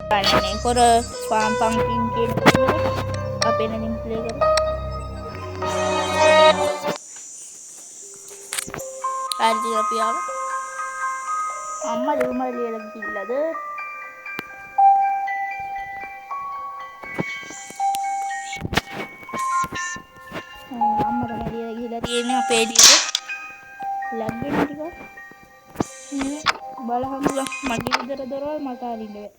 Ini for farm pumpkin cake. Apa ini play karo? Tadi apa ya? Amma rumah dia lagi ada. Amma rumah dia lagi ini apa dia? Lagi nanti kau. Ini balahan lah. Magi udara dorol mata hari deh.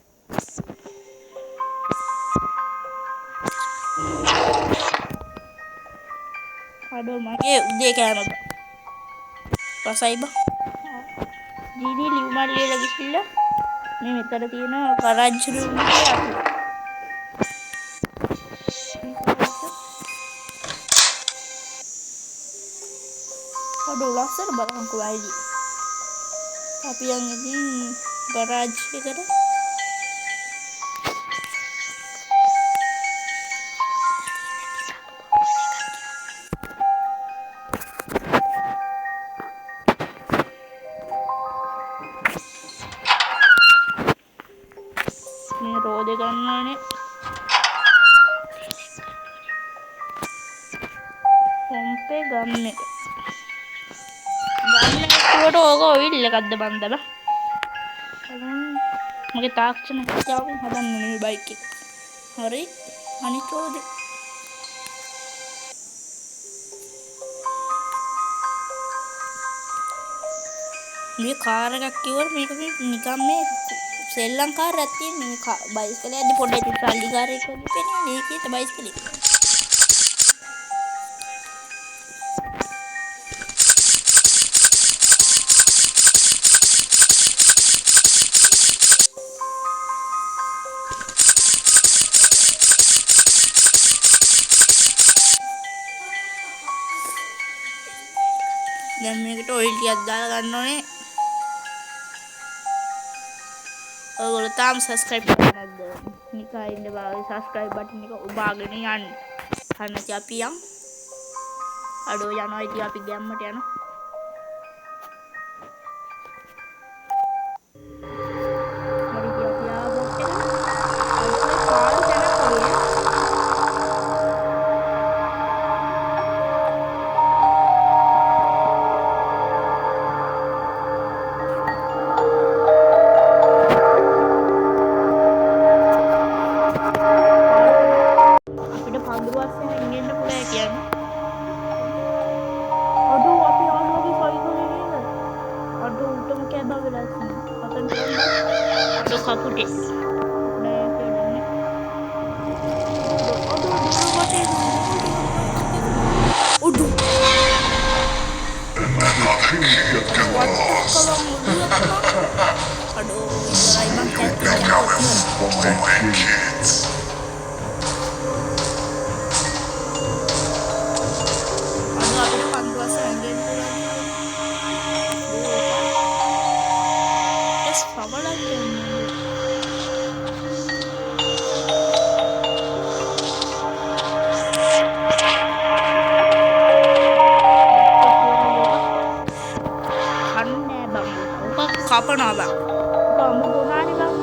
Aduh magi udah kayak apa? Pasai bah. Jadi lima dia lagi sila. Ini meter tiana garage room dia aku. Aduh laser balahan ku lagi. Tapi yang ini garage ya kan? Ini roda kan ini. Pompe gamne. Gamne itu ogo ille kadda bandala. Mage තාක්ෂණ හැකියාවෙන් හදන්න මේ bike එක. හරි. අනිත් රෝදේ. මේ car එකක් කිව්වොත් මේක මේ නිකන් මේ සෙල්ලම් කාර් එකක් තියෙන මේ බයිස්කලේ යද්දි පොඩ්ඩක් ඉතින් සල්ලි කාර් එක වගේ පේන්නේ මේකේ බයිස්කලේ. දැන් මේකට ඔයිල් ටිකක් දාලා ගන්න ඕනේ. ඔයගොල්ලෝ තාම subscribe කරලා නැද්ද? නිකන් ඉන්න බාගේ subscribe button එක ඔබාගෙන යන්න. හරිද අපි යන්. අඩෝ යනවා ඉතින් අපි ගැම්මට යනවා. හරි ඉතින් අපි ආවොත් එක. අද පාළු තැනක් වගේ. Kapute. Aduh. Aduh, emang kapan abang? Kamu guna nih bang?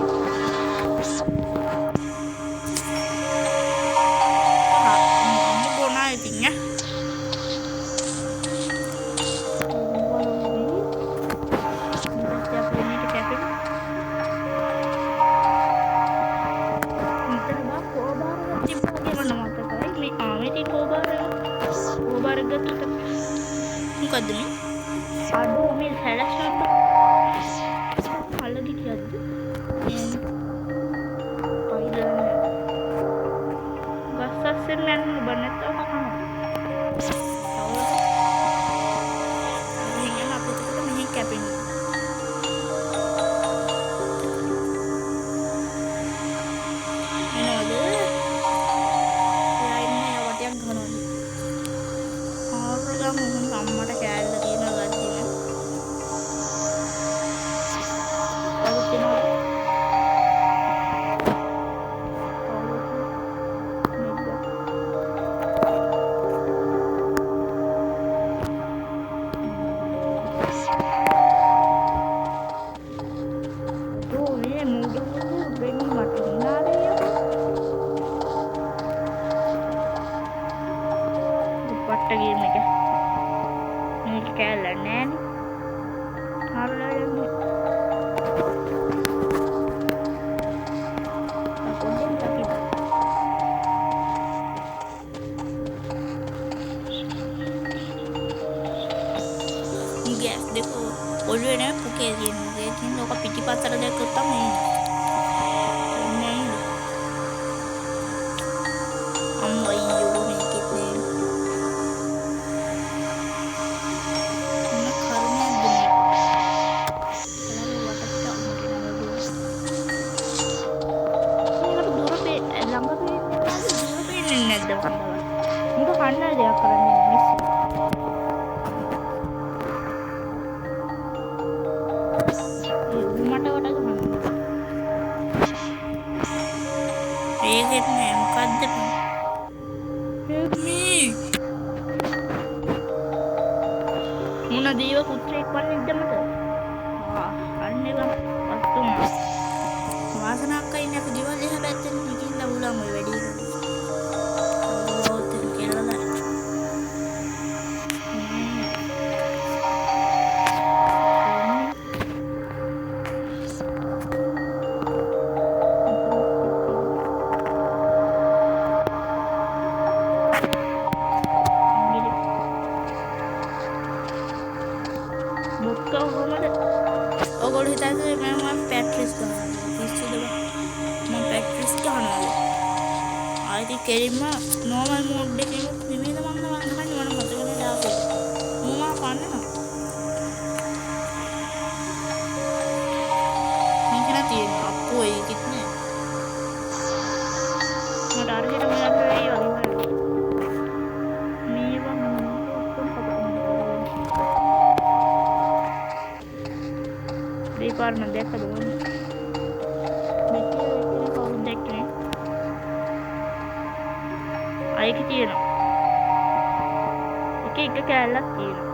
Kamu guna itunya? Aduh, ini salah satu. Lagi jadi gasasin yang banget apa kan ini apa itu kita mini cabin ini ada ya ini awat yang gana orang kamu sama ada kayak lagi nggak sih වන්දවල්. මුක කන්න දෙයක් කරන්නේ miss. මට වට ගහන්න. ඒකෙත් නෑ මොකද්ද බං? Help me. මුණ දීව පුත්‍රයෙක් වන්නේ ඉදමද? අන්නේ බං වත්තුනා. වාසනාවක් අයිනේ අපි ගෙවල් එහා පැත්තෙන් ගිහිල්ලා උලම් ඔය වැඩි එක. ඕත් කියලා දාන්න. ඔගොල්ලෝ හිතන්නේ මම පැට්‍රිස් ගන්නවා. පිස්සුද බං? මම පැට්‍රිස් ගන්නවා. ආයිත් කෙලින්ම නෝමල් මෝඩ් එකේ නිමේද මම ගහන්නේ මම මතක නෑ දාපේ. මොනවා කන්නවා? මේක නා තියෙනවා. අප්පෝ ඒකෙත් නෑ. මට අරගෙන මම යන්න වෙයි වගේ. මේවා ඔක්කොම දෙපාරම දැක්කද මොන්නේ? මෙතන කවුරුද දැක්කේ? අයක තියෙනවා. එක කෑල්ලක් තියෙනවා.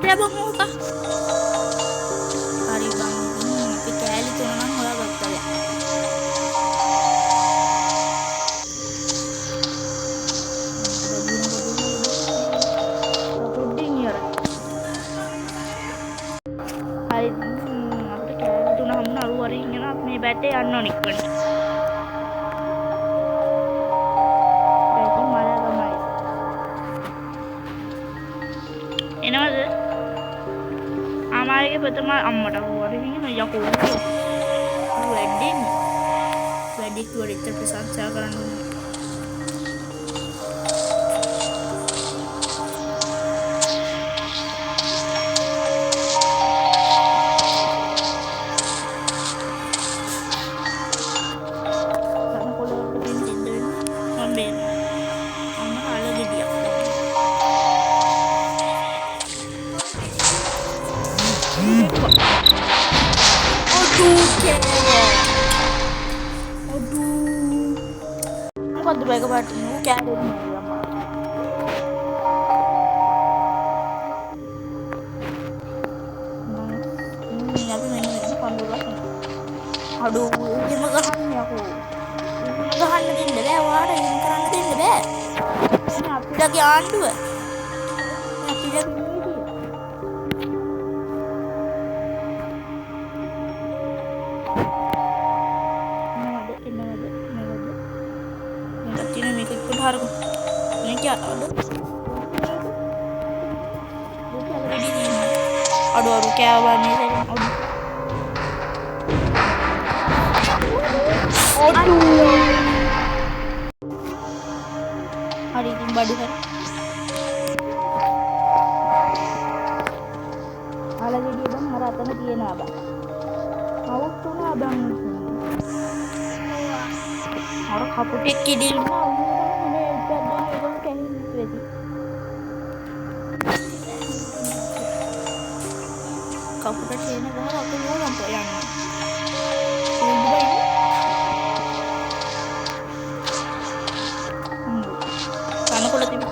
Ya bang muka hari bang tapi kali tuh nang hola bakal ya puding ya hari apa kali tuh nang nalu hari ini na apne bete anno nikkan bete mala gamai enawada අමාරුගේ ප්‍රථම අම්මට වරින් යකෝ වැඩි කිව්වට ප්‍රශංසා කරන්න ඕනේ. කනකොලට දෙන්න දෙන්න මම බේන අම්ම කාලේ ගියා. Aduh baik banget ini kayak ada nih tapi mainnya pandu banget. Aduh ini magahan nih aku magahan natin deh wah ini magahan natin deh ini api lagi andu ya api lagi harus ini क्या aduh क्या banyak hari ini badu kan ala jadi bang maratana තියෙන abang අවුත් තුන abang අර කපුටෙක් කිදින්න kapukat sih na bahwa aku mau lampu yang karena kalau tidak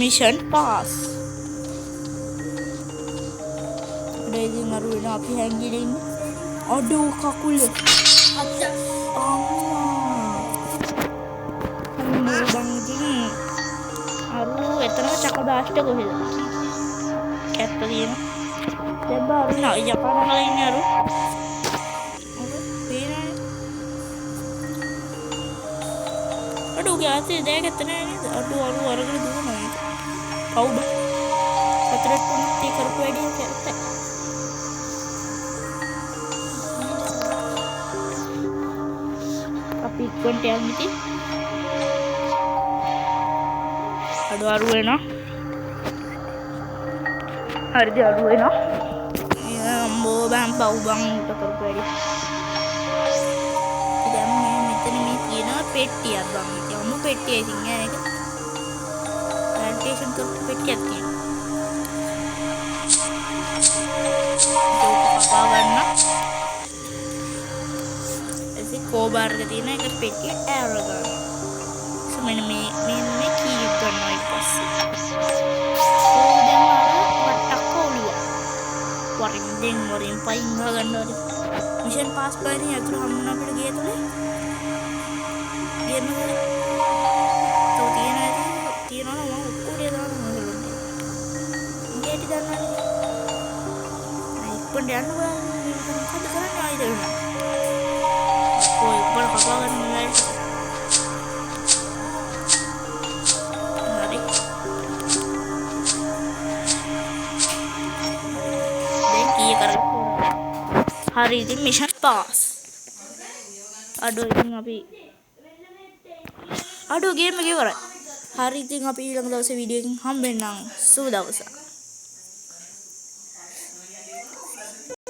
mission pass. Udah ini ngaruhin api hangin ini. Aduh kakul ya. චක blast එක කොහෙද? කැත්ත තියෙන. දැන් බාරු නයි යකා නගලා ඉන්නේ අර. පේනනේ. අඩු ගාතේ දැකගත්ත නෑ නේද? අඩු අරගෙන දුවනවා. කවුද? සතරට තුනක් තී කරපු වැඩි කැත්ත. අපි ඉක්කොන්ට යන්න ඉතින්. අඩු වෙනවා. හරිද අඩු වෙනවා. අම්බෝ බම් පව් බම් උට කරපු වැඩි. දැන් මෙතන මේ තියෙනවා පෙට්ටියක් බම්. ඉතින් අම්මු පෙට්ටිය ඉතින් ඒක ප්ලාන්ටේෂන් කරපු පෙට්ටියක් තියෙනවා. ඒක කපා ගන්න. එසේ කෝබාර් එක තියෙන එක පෙට්ටිය ඇර ගන්න. මෙන්න මේ කීයක් ගන්නවා ඊට පස්සේ. දැන් වට්ටක් ඔළුව. වරින් පයින් ගන්නවා. මිෂන් පාස් කරගෙන අතුරු හම්බුනා අපිට ගිය තුනේ. ගියම තෝ තියනවා මම ඔක්කොඩේ දානවා නේද? ඉංගේටි දානවා. ඉක්පොන්ට යන්න බෑ. මොකද කරන්නේ ආයිද? ඔය ඉක්පොන් කපා ගන්න නෑ. hari ini mission pass. Aduh ini ngapi. Aduh game lagi orang. Hari ini ngapi ilang daw sa video yang hamben ng sudah usah.